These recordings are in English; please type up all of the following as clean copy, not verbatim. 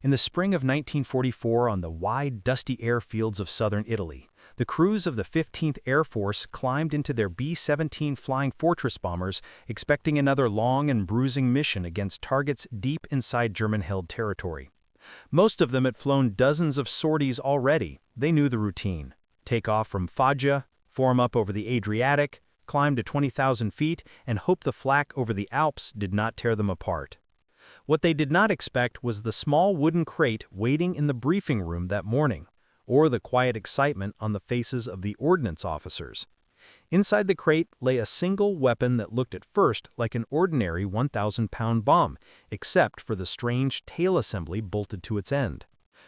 In the spring of 1944, on the wide, dusty airfields of southern Italy, the crews of the 15th Air Force climbed into their B-17 Flying Fortress bombers, expecting another long and bruising mission against targets deep inside German-held territory. Most of them had flown dozens of sorties already. They knew the routine. Take off from Foggia, form up over the Adriatic, climb to 20,000 feet, and hope the flak over the Alps did not tear them apart. What they did not expect was the small wooden crate waiting in the briefing room that morning, or the quiet excitement on the faces of the ordnance officers. Inside the crate lay a single weapon that looked at first like an ordinary 1,000-pound bomb, except for the strange tail assembly bolted to its end.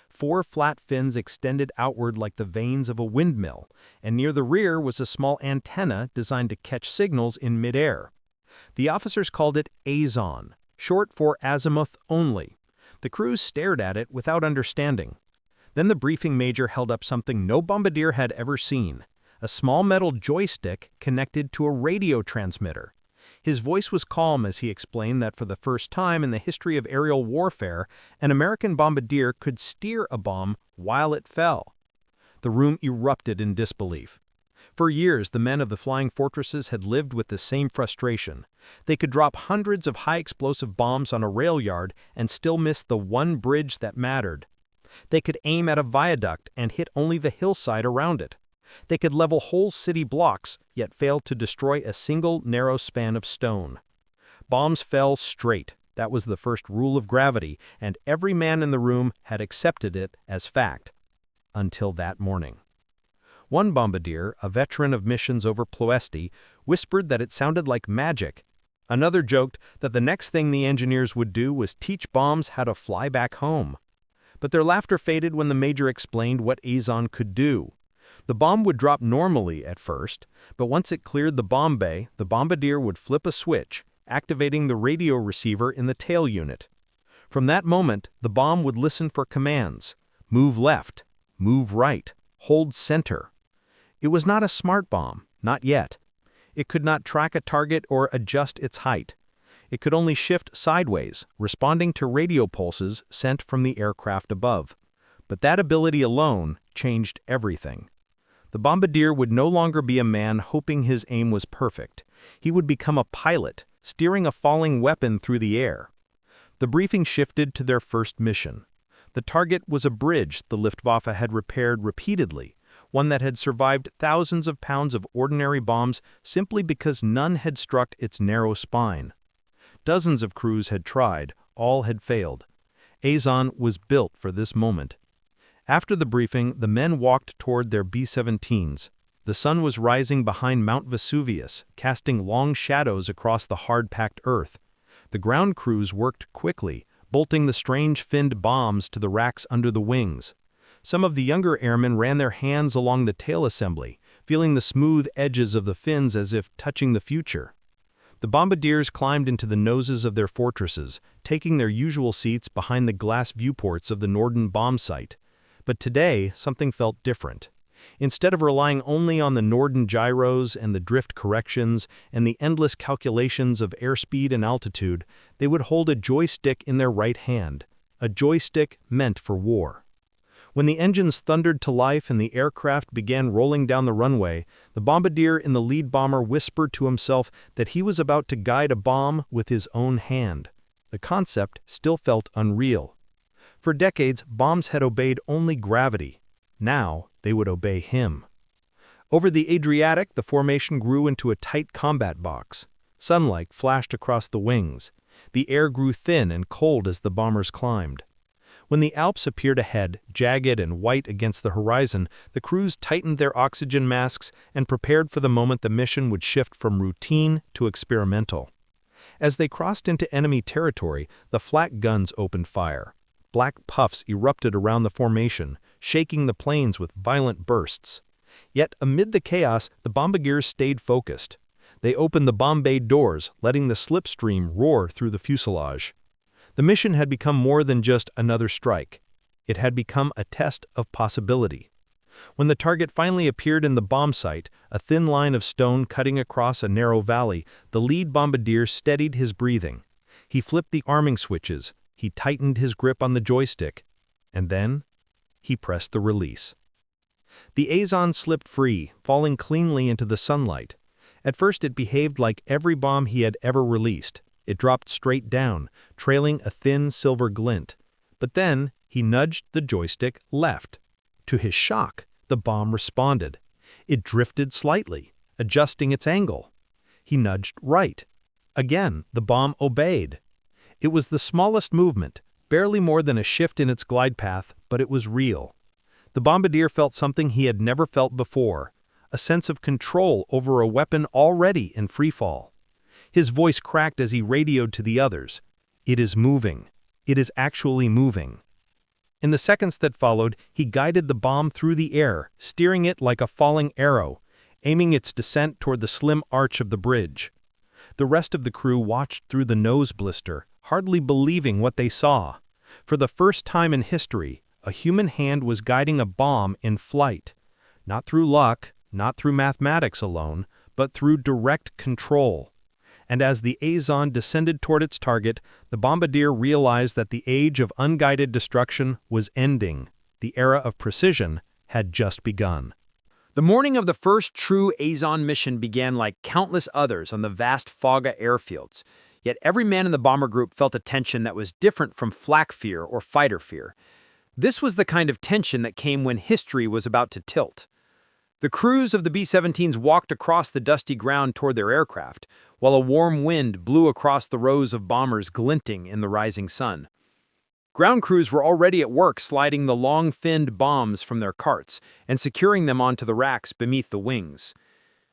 4 flat fins extended outward like the vanes of a windmill, and near the rear was a small antenna designed to catch signals in midair. The officers called it Azon, short for azimuth only. The crews stared at it without understanding. Then the briefing major held up something no bombardier had ever seen, a small metal joystick connected to a radio transmitter. His voice was calm as he explained that for the first time in the history of aerial warfare, an American bombardier could steer a bomb while it fell. The room erupted in disbelief. For years, the men of the Flying Fortresses had lived with the same frustration. They could drop hundreds of high-explosive bombs on a rail yard and still miss the one bridge that mattered. They could aim at a viaduct and hit only the hillside around it. They could level whole city blocks, yet fail to destroy a single narrow span of stone. Bombs fell straight. That was the first rule of gravity, and every man in the room had accepted it as fact. Until that morning. One bombardier, a veteran of missions over Ploesti, whispered that it sounded like magic. Another joked that the next thing the engineers would do was teach bombs how to fly back home. But their laughter faded when the major explained what Azon could do. The bomb would drop normally at first, but once it cleared the bomb bay, the bombardier would flip a switch, activating the radio receiver in the tail unit. From that moment, the bomb would listen for commands: move left, move right, hold center. It was not a smart bomb, not yet. It could not track a target or adjust its height. It could only shift sideways, responding to radio pulses sent from the aircraft above. But that ability alone changed everything. The bombardier would no longer be a man hoping his aim was perfect. He would become a pilot, steering a falling weapon through the air. The briefing shifted to their first mission. The target was a bridge the Luftwaffe had repaired repeatedly, one that had survived thousands of pounds of ordinary bombs simply because none had struck its narrow spine. Dozens of crews had tried, all had failed. Azon was built for this moment. After the briefing, the men walked toward their B-17s. The sun was rising behind Mount Vesuvius, casting long shadows across the hard-packed earth. The ground crews worked quickly, bolting the strange finned bombs to the racks under the wings. Some of the younger airmen ran their hands along the tail assembly, feeling the smooth edges of the fins as if touching the future. The bombardiers climbed into the noses of their fortresses, taking their usual seats behind the glass viewports of the Norden bomb site. But today, something felt different. Instead of relying only on the Norden gyros and the drift corrections and the endless calculations of airspeed and altitude, they would hold a joystick in their right hand, a joystick meant for war. When the engines thundered to life and the aircraft began rolling down the runway, the bombardier in the lead bomber whispered to himself that he was about to guide a bomb with his own hand. The concept still felt unreal. For decades, bombs had obeyed only gravity. Now, they would obey him. Over the Adriatic, the formation grew into a tight combat box. Sunlight flashed across the wings. The air grew thin and cold as the bombers climbed. When the Alps appeared ahead, jagged and white against the horizon, the crews tightened their oxygen masks and prepared for the moment the mission would shift from routine to experimental. As they crossed into enemy territory, the flak guns opened fire. Black puffs erupted around the formation, shaking the planes with violent bursts. Yet amid the chaos, the bombardiers stayed focused. They opened the bomb bay doors, letting the slipstream roar through the fuselage. The mission had become more than just another strike. It had become a test of possibility. When the target finally appeared in the bomb site, a thin line of stone cutting across a narrow valley, the lead bombardier steadied his breathing. He flipped the arming switches. he tightened his grip on the joystick, and then he pressed the release. The Azon slipped free, falling cleanly into the sunlight. At first it behaved like every bomb he had ever released. It dropped straight down, trailing a thin silver glint. But then he nudged the joystick left. To his shock, the bomb responded. It drifted slightly, adjusting its angle. He nudged right. Again, the bomb obeyed. It was the smallest movement, barely more than a shift in its glide path, but it was real. The Bombardier felt something he had never felt before, a sense of control over a weapon already in freefall. His voice cracked as he radioed to the others. "It is moving. It is actually moving." In the seconds that followed, he guided the bomb through the air, steering it like a falling arrow, aiming its descent toward the slim arch of the bridge. The rest of the crew watched through the nose blister, hardly believing what they saw. For the first time in history, a human hand was guiding a bomb in flight. Not through luck, not through mathematics alone, but through direct control. And as the Azon descended toward its target, the Bombardier realized that the age of unguided destruction was ending. The era of precision had just begun. The morning of the first true Azon mission began like countless others on the vast Faga airfields. Yet every man in the bomber group felt a tension that was different from flak fear or fighter fear. This was the kind of tension that came when history was about to tilt. The crews of the B-17s walked across the dusty ground toward their aircraft, while a warm wind blew across the rows of bombers glinting in the rising sun. Ground crews were already at work sliding the long-finned bombs from their carts and securing them onto the racks beneath the wings.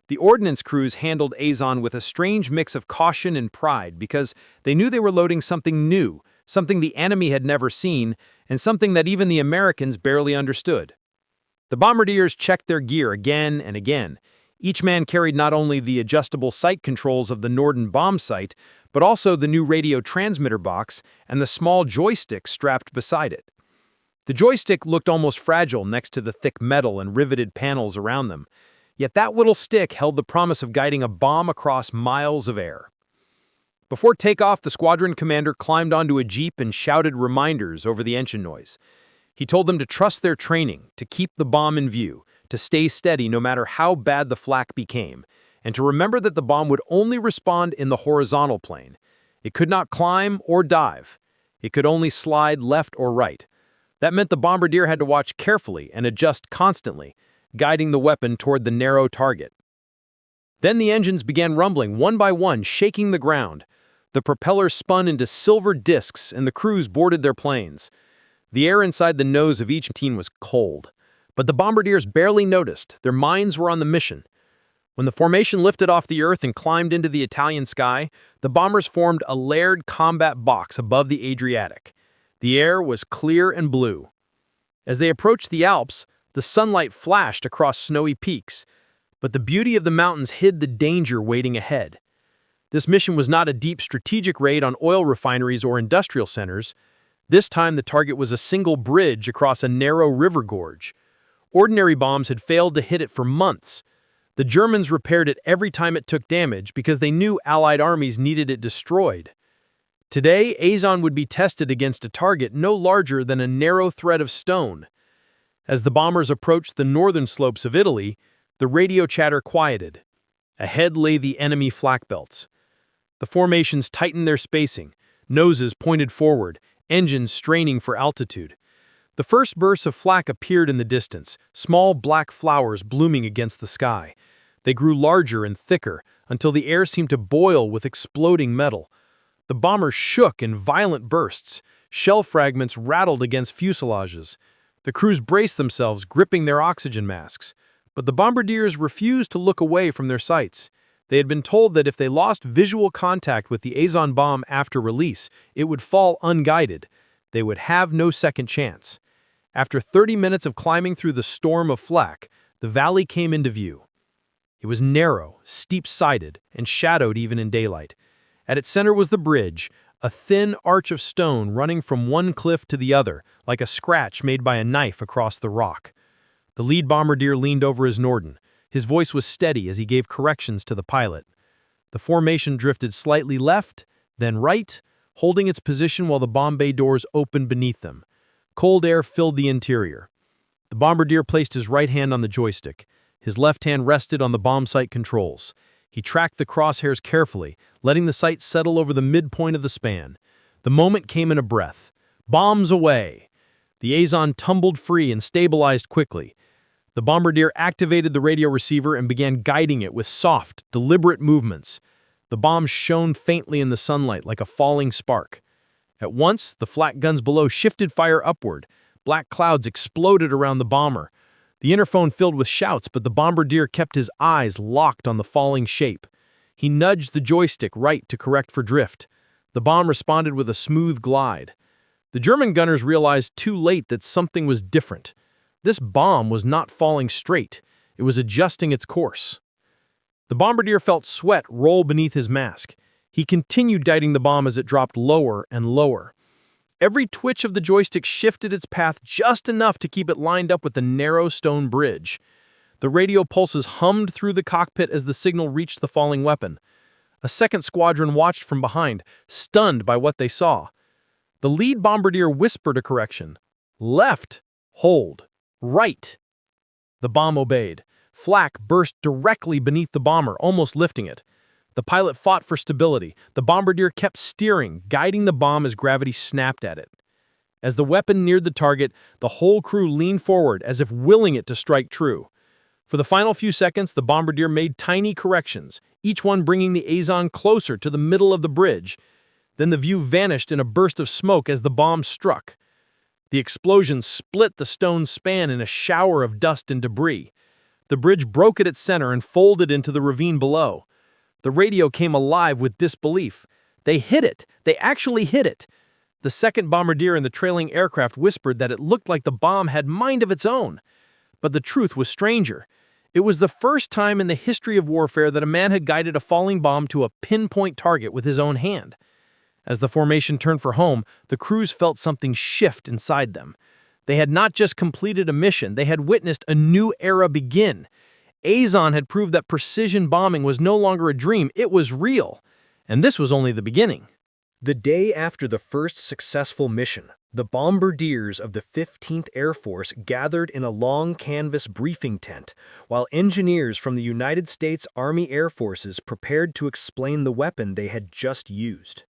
The ordnance crews handled Azon with a strange mix of caution and pride because they knew they were loading something new, something the enemy had never seen, and something that even the Americans barely understood. The Bombardiers checked their gear again and again. Each man carried not only the adjustable sight controls of the Norden bomb sight, but also the new radio transmitter box and the small joystick strapped beside it. The joystick looked almost fragile next to the thick metal and riveted panels around them. Yet that little stick held the promise of guiding a bomb across miles of air. Before takeoff, the squadron commander climbed onto a jeep and shouted reminders over the engine noise. He told them to trust their training, to keep the bomb in view, to stay steady no matter how bad the flak became, and to remember that the bomb would only respond in the horizontal plane. It could not climb or dive. It could only slide left or right. That meant the Bombardier had to watch carefully and adjust constantly, guiding the weapon toward the narrow target. Then the engines began rumbling one by one, shaking the ground. The propellers spun into silver discs and the crews boarded their planes. The air inside the nose of each team was cold, but the Bombardiers barely noticed. Their minds were on the mission. When the formation lifted off the earth and climbed into the Italian sky, the bombers formed a layered combat box above the Adriatic. The air was clear and blue. As they approached the Alps, the sunlight flashed across snowy peaks, but the beauty of the mountains hid the danger waiting ahead. This mission was not a deep strategic raid on oil refineries or industrial centers. This time the target was a single bridge across a narrow river gorge. Ordinary bombs had failed to hit it for months. The Germans repaired it every time it took damage because they knew Allied armies needed it destroyed. Today, Azon would be tested against a target no larger than a narrow thread of stone. As the bombers approached the northern slopes of Italy, the radio chatter quieted. Ahead lay the enemy flak belts. The formations tightened their spacing, noses pointed forward, engines straining for altitude. The first bursts of flak appeared in the distance, small black flowers blooming against the sky. They grew larger and thicker until the air seemed to boil with exploding metal. The bombers shook in violent bursts. Shell fragments rattled against fuselages. The crews braced themselves, gripping their oxygen masks. But the Bombardiers refused to look away from their sights. They had been told that if they lost visual contact with the Azon bomb after release, it would fall unguided. They would have no second chance. After 30 minutes of climbing through the storm of flak, the valley came into view. It was narrow, steep-sided, and shadowed even in daylight. At its center was the bridge, a thin arch of stone running from one cliff to the other, like a scratch made by a knife across the rock. The lead bombardier leaned over his Norden. His voice was steady as he gave corrections to the pilot. The formation drifted slightly left, then right, holding its position while the bomb bay doors opened beneath them. Cold air filled the interior. The bombardier placed his right hand on the joystick. His left hand rested on the bomb sight controls. He tracked the crosshairs carefully, letting the sight settle over the midpoint of the span. The moment came in a breath. Bombs away! The Azon tumbled free and stabilized quickly. The bombardier activated the radio receiver and began guiding it with soft, deliberate movements. The bomb shone faintly in the sunlight like a falling spark. At once, the flak guns below shifted fire upward. Black clouds exploded around the bomber. The interphone filled with shouts, but the bombardier kept his eyes locked on the falling shape. He nudged the joystick right to correct for drift. The bomb responded with a smooth glide. The German gunners realized too late that something was different. This bomb was not falling straight. It was adjusting its course. The bombardier felt sweat roll beneath his mask. He continued guiding the bomb as it dropped lower and lower. Every twitch of the joystick shifted its path just enough to keep it lined up with the narrow stone bridge. The radio pulses hummed through the cockpit as the signal reached the falling weapon. A second squadron watched from behind, stunned by what they saw. The lead bombardier whispered a correction. Left, hold, right. The bomb obeyed. Flak burst directly beneath the bomber, almost lifting it. The pilot fought for stability. The bombardier kept steering, guiding the bomb as gravity snapped at it. As the weapon neared the target, the whole crew leaned forward as if willing it to strike true. For the final few seconds, the bombardier made tiny corrections, each one bringing the Azon closer to the middle of the bridge. Then the view vanished in a burst of smoke as the bomb struck. The explosion split the stone span in a shower of dust and debris. The bridge broke at its center and folded into the ravine below. The radio came alive with disbelief. They hit it! They actually hit it! The second bombardier in the trailing aircraft whispered that it looked like the bomb had mind of its own. But the truth was stranger. It was the first time in the history of warfare that a man had guided a falling bomb to a pinpoint target with his own hand. As the formation turned for home, the crews felt something shift inside them. They had not just completed a mission, they had witnessed a new era begin. Azon had proved that precision bombing was no longer a dream, it was real. And this was only the beginning. The day after the first successful mission, the Bombardiers of the 15th Air Force gathered in a long canvas briefing tent, while engineers from the United States Army Air Forces prepared to explain the weapon they had just used.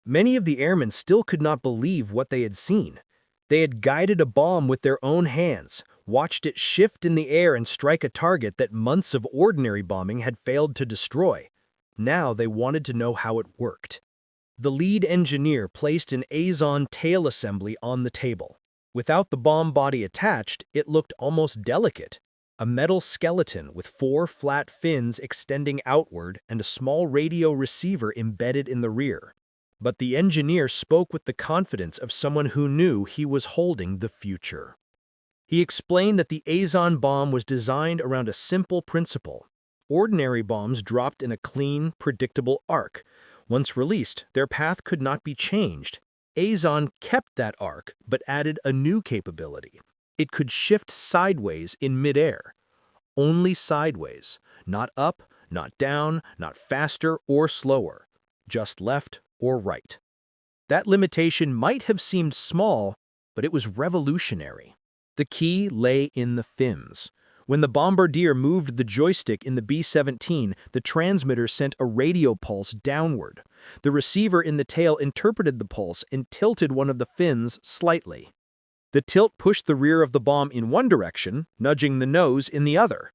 Many of the airmen still could not believe what they had seen. They had guided a bomb with their own hands, watched it shift in the air and strike a target that months of ordinary bombing had failed to destroy. Now they wanted to know how it worked. The lead engineer placed an Azon tail assembly on the table. Without the bomb body attached, it looked almost delicate. A metal skeleton with 4 flat fins extending outward and a small radio receiver embedded in the rear. But the engineer spoke with the confidence of someone who knew he was holding the future. He explained that the Azon bomb was designed around a simple principle. Ordinary bombs dropped in a clean, predictable arc. Once released, their path could not be changed. Azon kept that arc, but added a new capability. It could shift sideways in midair. Only sideways. Not up, not down, not faster or slower. Just left or right. That limitation might have seemed small, but it was revolutionary. The key lay in the fins. When the Bombardier moved the joystick in the B-17, the transmitter sent a radio pulse downward. The receiver in the tail interpreted the pulse and tilted one of the fins slightly. The tilt pushed the rear of the bomb in one direction, nudging the nose in the other.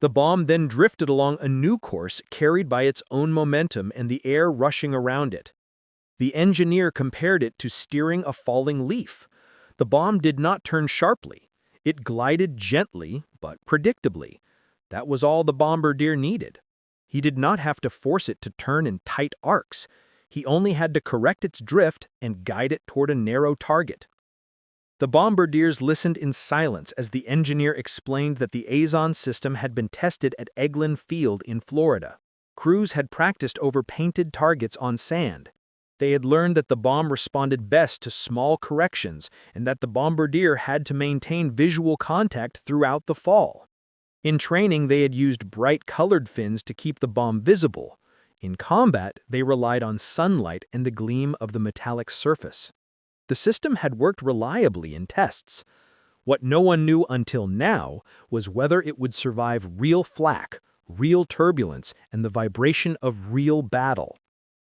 The bomb then drifted along a new course carried by its own momentum and the air rushing around it. The engineer compared it to steering a falling leaf. The bomb did not turn sharply. It glided gently, but predictably. That was all the Bombardier needed. He did not have to force it to turn in tight arcs. He only had to correct its drift and guide it toward a narrow target. The Bombardiers listened in silence as the engineer explained that the Azon system had been tested at Eglin Field in Florida. Crews had practiced over painted targets on sand. They had learned that the bomb responded best to small corrections and that the Bombardier had to maintain visual contact throughout the fall. In training, they had used bright colored fins to keep the bomb visible. In combat, they relied on sunlight and the gleam of the metallic surface. The system had worked reliably in tests. What no one knew until now was whether it would survive real flak, real turbulence, and the vibration of real battle.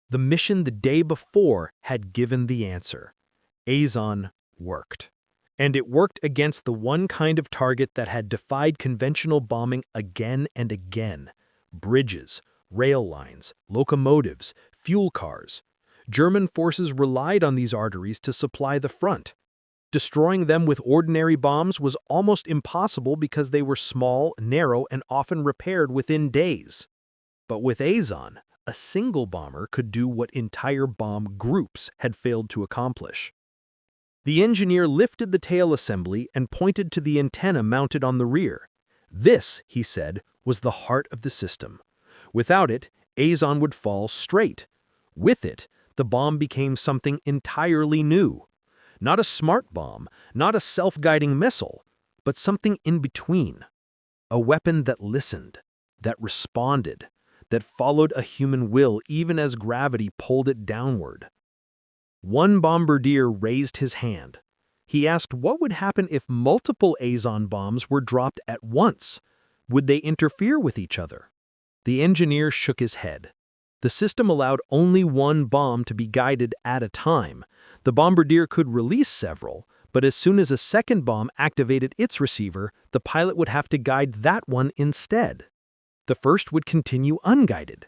The mission the day before had given the answer. Azon worked. And it worked against the one kind of target that had defied conventional bombing again and again: bridges, rail lines, locomotives, fuel cars. German forces relied on these arteries to supply the front. Destroying them with ordinary bombs was almost impossible because they were small, narrow, and often repaired within days. But with Azon, a single bomber could do what entire bomb groups had failed to accomplish. The engineer lifted the tail assembly and pointed to the antenna mounted on the rear. This, he said, was the heart of the system. Without it, Azon would fall straight. With it, the bomb became something entirely new. Not a smart bomb, not a self-guiding missile, but something in between. A weapon that listened, that responded, that followed a human will even as gravity pulled it downward. One bombardier raised his hand. He asked what would happen if multiple Azon bombs were dropped at once. Would they interfere with each other? The engineer shook his head. The system allowed only one bomb to be guided at a time. The bombardier could release several, but as soon as a second bomb activated its receiver, the pilot would have to guide that one instead. The first would continue unguided.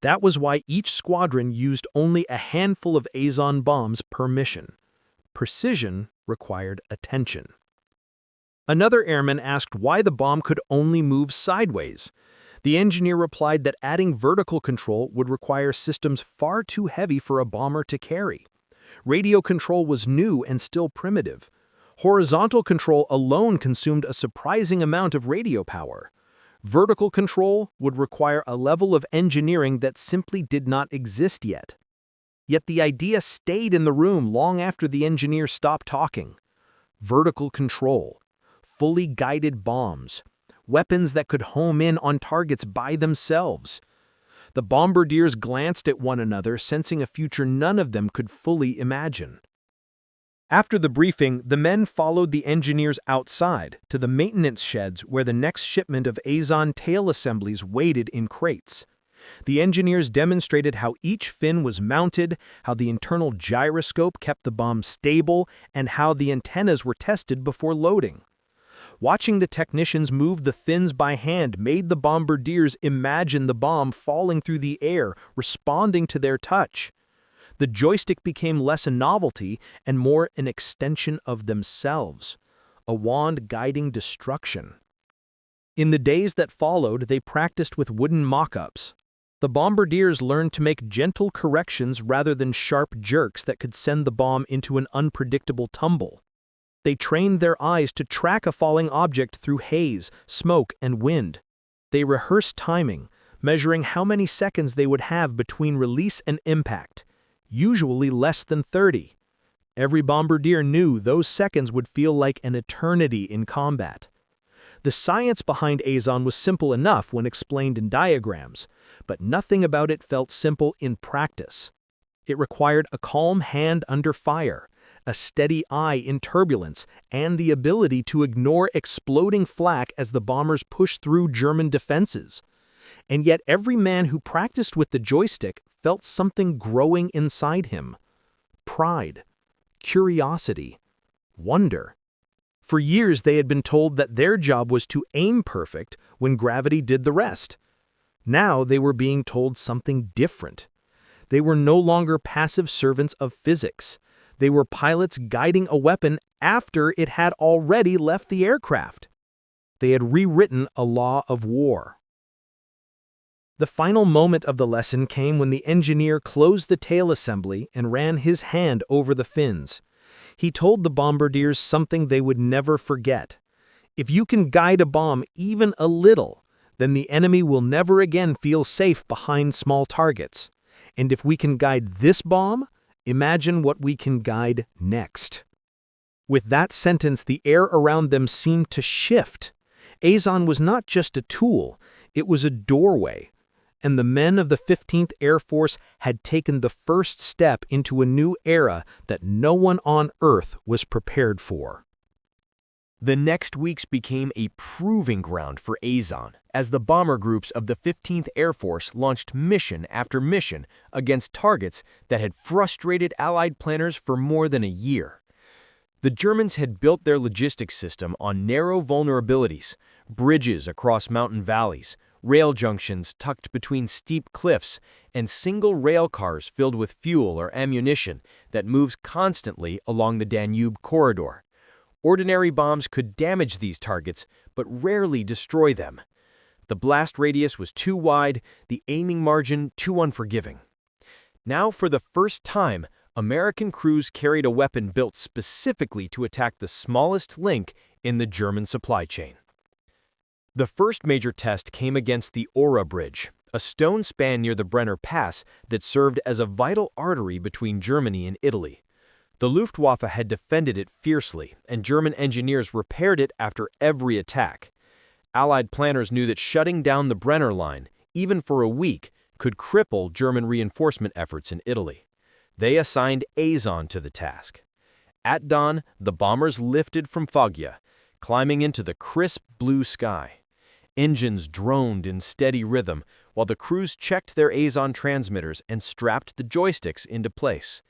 That was why each squadron used only a handful of Azon bombs per mission. Precision required attention. Another airman asked why the bomb could only move sideways. The engineer replied that adding vertical control would require systems far too heavy for a bomber to carry. Radio control was new and still primitive. Horizontal control alone consumed a surprising amount of radio power. Vertical control would require a level of engineering that simply did not exist yet. Yet the idea stayed in the room long after the engineer stopped talking. Vertical control, fully guided bombs, weapons that could home in on targets by themselves. The bombardiers glanced at one another, sensing a future none of them could fully imagine. After the briefing, the men followed the engineers outside to the maintenance sheds where the next shipment of Azon tail assemblies waited in crates. The engineers demonstrated how each fin was mounted, how the internal gyroscope kept the bomb stable, and how the antennas were tested before loading. Watching the technicians move the fins by hand made the bombardiers imagine the bomb falling through the air, responding to their touch. The joystick became less a novelty and more an extension of themselves, a wand guiding destruction. In the days that followed, they practiced with wooden mock-ups. The bombardiers learned to make gentle corrections rather than sharp jerks that could send the bomb into an unpredictable tumble. They trained their eyes to track a falling object through haze, smoke, and wind. They rehearsed timing, measuring how many seconds they would have between release and impact, usually less than 30. Every bombardier knew those seconds would feel like an eternity in combat. The science behind Azon was simple enough when explained in diagrams, but nothing about it felt simple in practice. It required a calm hand under fire, a steady eye in turbulence, and the ability to ignore exploding flak as the bombers pushed through German defenses. And yet every man who practiced with the joystick felt something growing inside him. Pride, curiosity, wonder. For years they had been told that their job was to aim perfect when gravity did the rest. Now they were being told something different. They were no longer passive servants of physics. They were pilots guiding a weapon after it had already left the aircraft. They had rewritten a law of war. The final moment of the lesson came when the engineer closed the tail assembly and ran his hand over the fins. He told the bombardiers something they would never forget. If you can guide a bomb even a little, then the enemy will never again feel safe behind small targets. And if we can guide this bomb, imagine what we can guide next. With that sentence, the air around them seemed to shift. Azon was not just a tool, it was a doorway. and the men of the 15th Air Force had taken the first step into a new era that no one on Earth was prepared for. The next weeks became a proving ground for Azon, as the bomber groups of the 15th Air Force launched mission after mission against targets that had frustrated Allied planners for more than a year. The Germans had built their logistics system on narrow vulnerabilities, bridges across mountain valleys, rail junctions tucked between steep cliffs, and single rail cars filled with fuel or ammunition that moves constantly along the Danube corridor. Ordinary bombs could damage these targets, but rarely destroy them. The blast radius was too wide, the aiming margin too unforgiving. Now, for the first time, American crews carried a weapon built specifically to attack the smallest link in the German supply chain. The first major test came against the Ora Bridge, a stone span near the Brenner Pass that served as a vital artery between Germany and Italy. The Luftwaffe had defended it fiercely, and German engineers repaired it after every attack. Allied planners knew that shutting down the Brenner line, even for a week, could cripple German reinforcement efforts in Italy. They assigned Azon to the task. At dawn, the bombers lifted from Foggia, climbing into the crisp blue sky. Engines droned in steady rhythm, while the crews checked their Azon transmitters and strapped the joysticks into place.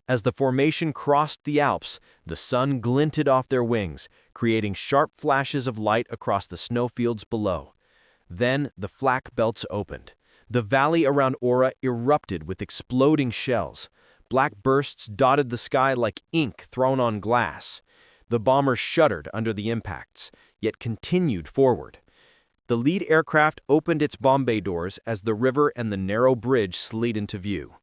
As the formation crossed the Alps, the sun glinted off their wings, creating sharp flashes of light across the snowfields below. Then the flak belts opened. The valley around Ora erupted with exploding shells. Black bursts dotted the sky like ink thrown on glass. The bombers shuddered under the impacts, yet continued forward. The lead aircraft opened its bomb bay doors as the river and the narrow bridge slid into view.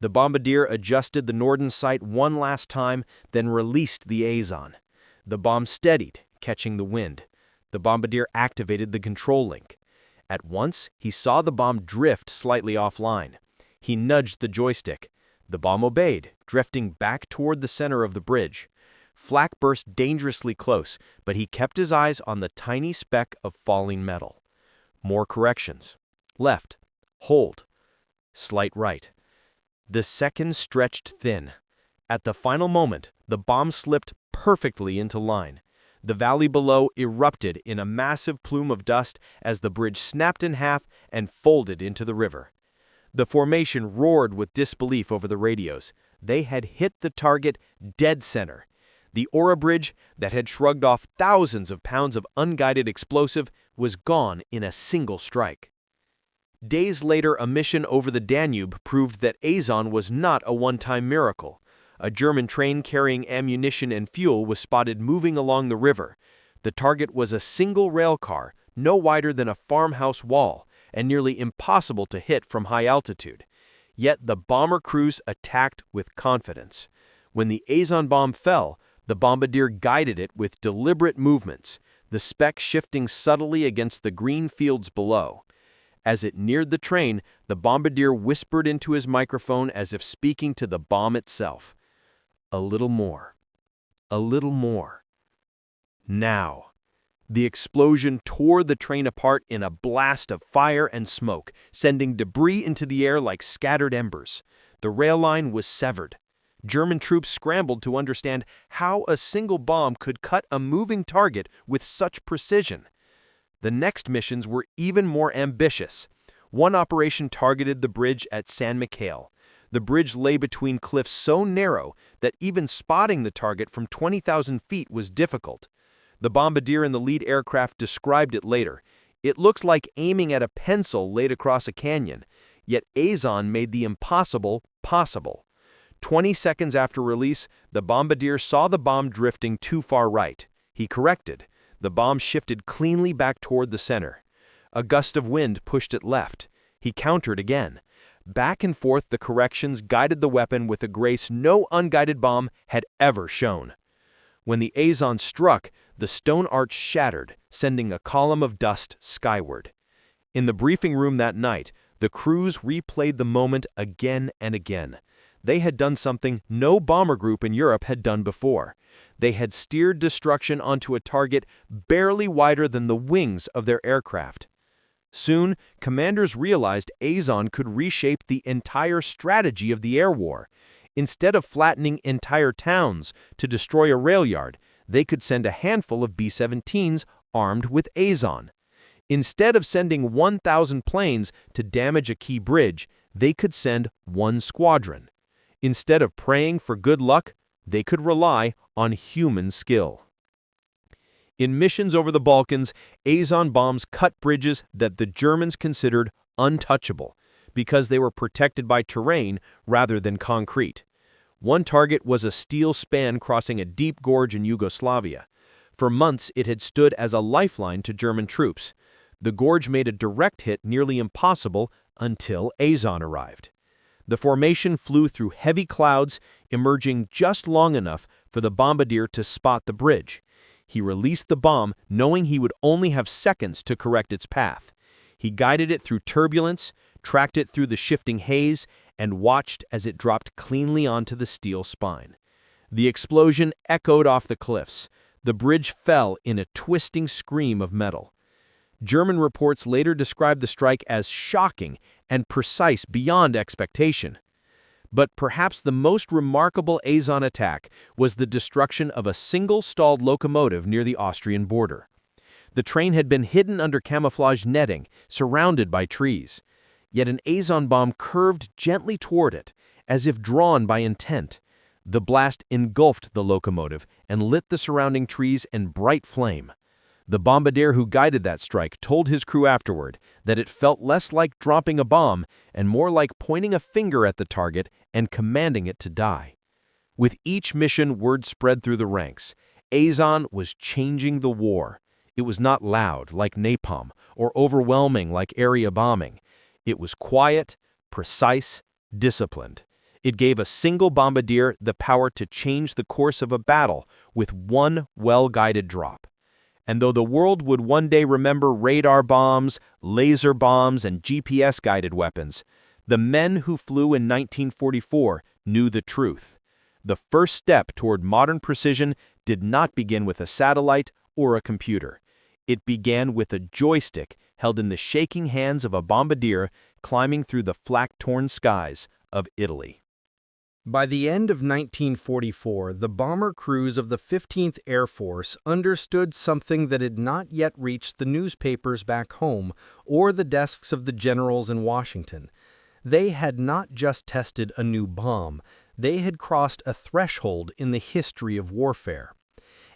The Bombardier adjusted the Norden sight one last time, then released the Azon. The bomb steadied, catching the wind. The Bombardier activated the control link. At once, he saw the bomb drift slightly offline. He nudged the joystick. The bomb obeyed, drifting back toward the center of the bridge. Flak burst dangerously close, but he kept his eyes on the tiny speck of falling metal. More corrections. Left. Hold. Slight right. The seconds stretched thin. At the final moment, the bomb slipped perfectly into line. The valley below erupted in a massive plume of dust as the bridge snapped in half and folded into the river. The formation roared with disbelief over the radios. They had hit the target dead center. The Ora Bridge, that had shrugged off thousands of pounds of unguided explosive, was gone in a single strike. Days later, a mission over the Danube proved that Azon was not a one-time miracle. A German train carrying ammunition and fuel was spotted moving along the river. The target was a single rail car, no wider than a farmhouse wall, and nearly impossible to hit from high altitude. Yet the bomber crews attacked with confidence. When the Azon bomb fell, the Bombardier guided it with deliberate movements, the speck shifting subtly against the green fields below. As it neared the train, the Bombardier whispered into his microphone as if speaking to the bomb itself. A little more. A little more. Now. The explosion tore the train apart in a blast of fire and smoke, sending debris into the air like scattered embers. The rail line was severed. German troops scrambled to understand how a single bomb could cut a moving target with such precision. The next missions were even more ambitious. One operation targeted the bridge at San Michele. The bridge lay between cliffs so narrow that even spotting the target from 20,000 feet was difficult. The Bombardier in the lead aircraft described it later. It looked like aiming at a pencil laid across a canyon, yet Azon made the impossible possible. 20 seconds after release, the Bombardier saw the bomb drifting too far right. He corrected. The bomb shifted cleanly back toward the center. A gust of wind pushed it left. He countered again. Back and forth the corrections guided the weapon with a grace no unguided bomb had ever shown. When the Azon struck, the stone arch shattered, sending a column of dust skyward. In the briefing room that night, the crews replayed the moment again and again. They had done something no bomber group in Europe had done before. They had steered destruction onto a target barely wider than the wings of their aircraft. Soon, commanders realized Azon could reshape the entire strategy of the air war. Instead of flattening entire towns to destroy a rail yard, they could send a handful of B-17s armed with Azon. Instead of sending 1,000 planes to damage a key bridge, they could send one squadron. Instead of praying for good luck, they could rely on human skill. In missions over the Balkans, Azon bombs cut bridges that the Germans considered untouchable because they were protected by terrain rather than concrete. One target was a steel span crossing a deep gorge in Yugoslavia. For months, it had stood as a lifeline to German troops. The gorge made a direct hit nearly impossible until Azon arrived. The formation flew through heavy clouds, emerging just long enough for the bombardier to spot the bridge. He released the bomb, knowing he would only have seconds to correct its path. He guided it through turbulence, tracked it through the shifting haze, and watched as it dropped cleanly onto the steel spine. The explosion echoed off the cliffs. The bridge fell in a twisting scream of metal. German reports later described the strike as shocking and precise beyond expectation. But perhaps the most remarkable Azon attack was the destruction of a single stalled locomotive near the Austrian border. The train had been hidden under camouflage netting, surrounded by trees. Yet an Azon bomb curved gently toward it, as if drawn by intent. The blast engulfed the locomotive and lit the surrounding trees in bright flame. The bombardier who guided that strike told his crew afterward that it felt less like dropping a bomb and more like pointing a finger at the target and commanding it to die. With each mission, word spread through the ranks. Azon was changing the war. It was not loud like napalm or overwhelming like area bombing. It was quiet, precise, disciplined. It gave a single bombardier the power to change the course of a battle with one well-guided drop. And though the world would one day remember radar bombs, laser bombs, and GPS-guided weapons, the men who flew in 1944 knew the truth. The first step toward modern precision did not begin with a satellite or a computer. It began with a joystick held in the shaking hands of a bombardier climbing through the flak-torn skies of Italy. By the end of 1944, the bomber crews of the 15th Air Force understood something that had not yet reached the newspapers back home or the desks of the generals in Washington. They had not just tested a new bomb, they had crossed a threshold in the history of warfare.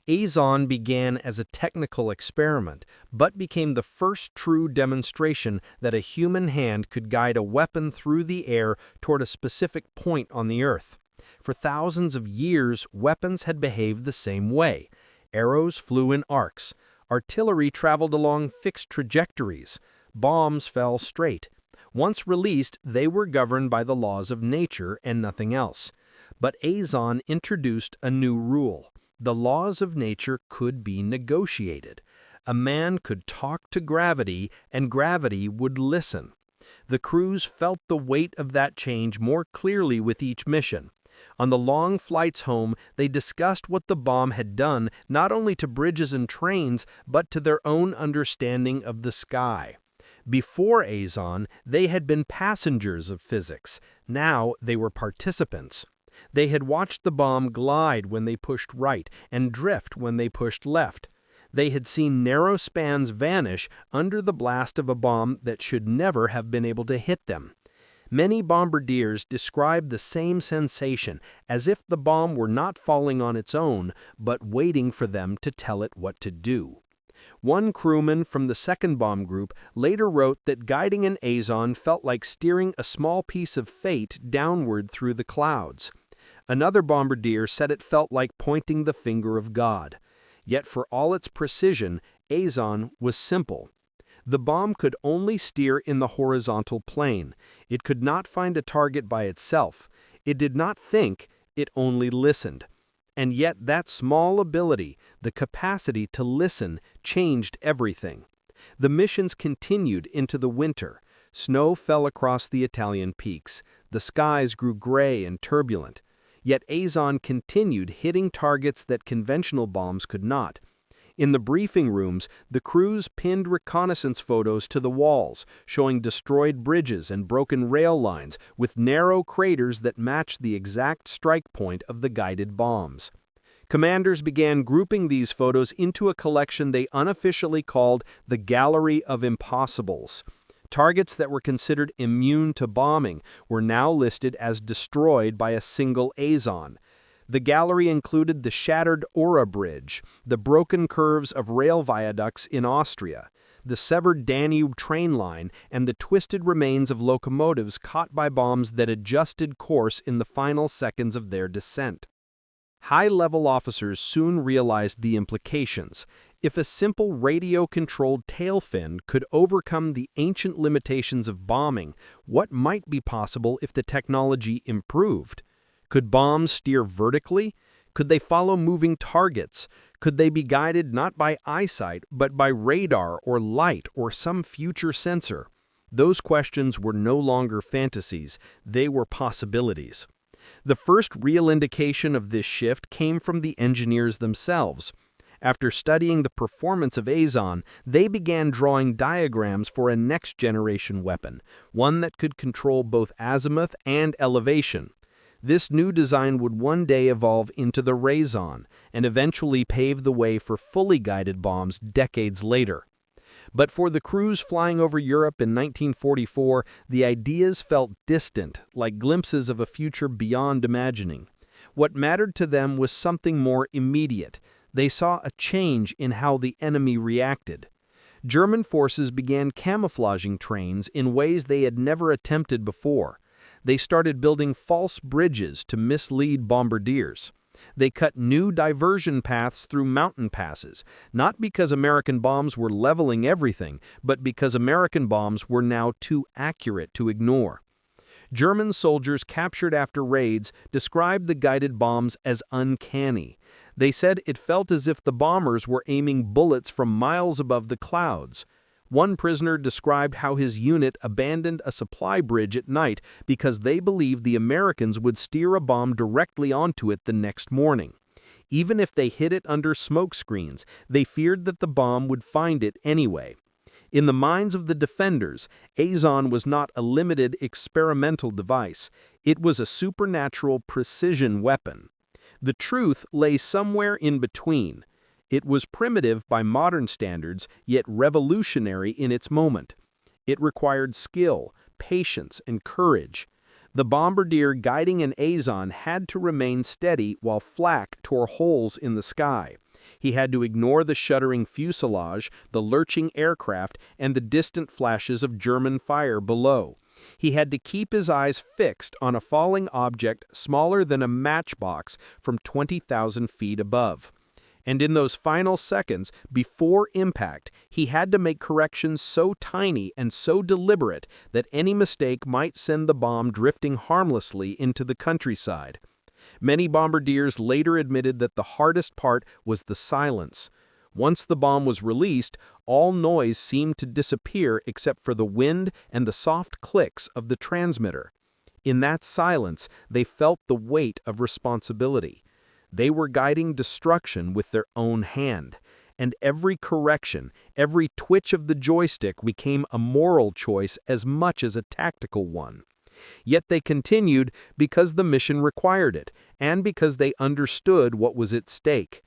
Azon began as a technical experiment, but became the first true demonstration that a human hand could guide a weapon through the air toward a specific point on the earth. For thousands of years, weapons had behaved the same way. Arrows flew in arcs. Artillery traveled along fixed trajectories. Bombs fell straight. Once released, they were governed by the laws of nature and nothing else. But Azon introduced a new rule. The laws of nature could be negotiated. A man could talk to gravity, and gravity would listen. The crews felt the weight of that change more clearly with each mission. On the long flights home, they discussed what the bomb had done not only to bridges and trains, but to their own understanding of the sky. Before Azon, they had been passengers of physics. Now they were participants. They had watched the bomb glide when they pushed right and drift when they pushed left. They had seen narrow spans vanish under the blast of a bomb that should never have been able to hit them. Many bombardiers described the same sensation, as if the bomb were not falling on its own, but waiting for them to tell it what to do. One crewman from the second bomb group later wrote that guiding an Azon felt like steering a small piece of fate downward through the clouds. Another bombardier said it felt like pointing the finger of God. Yet for all its precision, Azon was simple. The bomb could only steer in the horizontal plane. It could not find a target by itself. It did not think, it only listened. And yet that small ability, the capacity to listen, changed everything. The missions continued into the winter. Snow fell across the Italian peaks. The skies grew gray and turbulent. Yet Azon continued hitting targets that conventional bombs could not. In the briefing rooms, the crews pinned reconnaissance photos to the walls, showing destroyed bridges and broken rail lines with narrow craters that matched the exact strike point of the guided bombs. Commanders began grouping these photos into a collection they unofficially called the Gallery of Impossibles. Targets that were considered immune to bombing were now listed as destroyed by a single Azon. The gallery included the shattered Ora Bridge, the broken curves of rail viaducts in Austria, the severed Danube train line, and the twisted remains of locomotives caught by bombs that adjusted course in the final seconds of their descent. High-level officers soon realized the implications. If a simple radio-controlled tail fin could overcome the ancient limitations of bombing, what might be possible if the technology improved? Could bombs steer vertically? Could they follow moving targets? Could they be guided not by eyesight, but by radar or light or some future sensor? Those questions were no longer fantasies, they were possibilities. The first real indication of this shift came from the engineers themselves. After studying the performance of Azon, they began drawing diagrams for a next-generation weapon, one that could control both azimuth and elevation. This new design would one day evolve into the Razon and eventually pave the way for fully guided bombs decades later. But for the crews flying over Europe in 1944, the ideas felt distant, like glimpses of a future beyond imagining. What mattered to them was something more immediate. They saw a change in how the enemy reacted. German forces began camouflaging trains in ways they had never attempted before. They started building false bridges to mislead bombardiers. They cut new diversion paths through mountain passes, not because American bombs were leveling everything, but because American bombs were now too accurate to ignore. German soldiers captured after raids described the guided bombs as uncanny. They said it felt as if the bombers were aiming bullets from miles above the clouds. One prisoner described how his unit abandoned a supply bridge at night because they believed the Americans would steer a bomb directly onto it the next morning. Even if they hid it under smoke screens, they feared that the bomb would find it anyway. In the minds of the defenders, Azon was not a limited experimental device. It was a supernatural precision weapon. The truth lay somewhere in between. It was primitive by modern standards, yet revolutionary in its moment. It required skill, patience, and courage. The bombardier guiding an Azon had to remain steady while flak tore holes in the sky. He had to ignore the shuddering fuselage, the lurching aircraft, and the distant flashes of German fire below. He had to keep his eyes fixed on a falling object smaller than a matchbox from 20,000 feet above. And in those final seconds, before impact, he had to make corrections so tiny and so deliberate that any mistake might send the bomb drifting harmlessly into the countryside. Many bombardiers later admitted that the hardest part was the silence. Once the bomb was released, all noise seemed to disappear except for the wind and the soft clicks of the transmitter. In that silence, they felt the weight of responsibility. They were guiding destruction with their own hand, and every correction, every twitch of the joystick became a moral choice as much as a tactical one. Yet they continued because the mission required it, and because they understood what was at stake.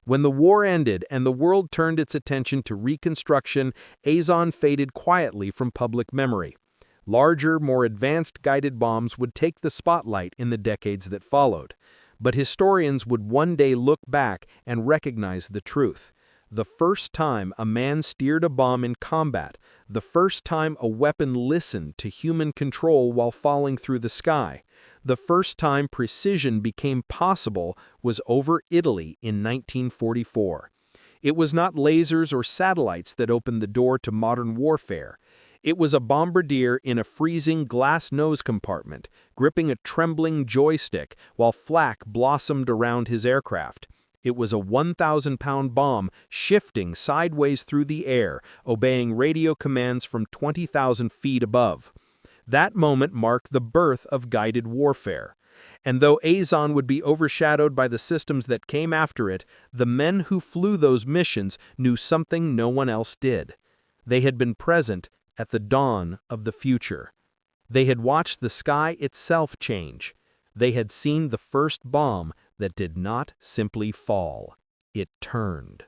When the war ended and the world turned its attention to reconstruction, Azon faded quietly from public memory. Larger, more advanced guided bombs would take the spotlight in the decades that followed. But historians would one day look back and recognize the truth. The first time a man steered a bomb in combat, the first time a weapon listened to human control while falling through the sky, the first time precision became possible was over Italy in 1944. It was not lasers or satellites that opened the door to modern warfare. It was a bombardier in a freezing glass nose compartment, gripping a trembling joystick while flak blossomed around his aircraft. It was a 1,000-pound bomb shifting sideways through the air, obeying radio commands from 20,000 feet above. That moment marked the birth of guided warfare. And though Azon would be overshadowed by the systems that came after it, the men who flew those missions knew something no one else did. They had been present at the dawn of the future. They had watched the sky itself change. They had seen the first bomb that did not simply fall. It turned.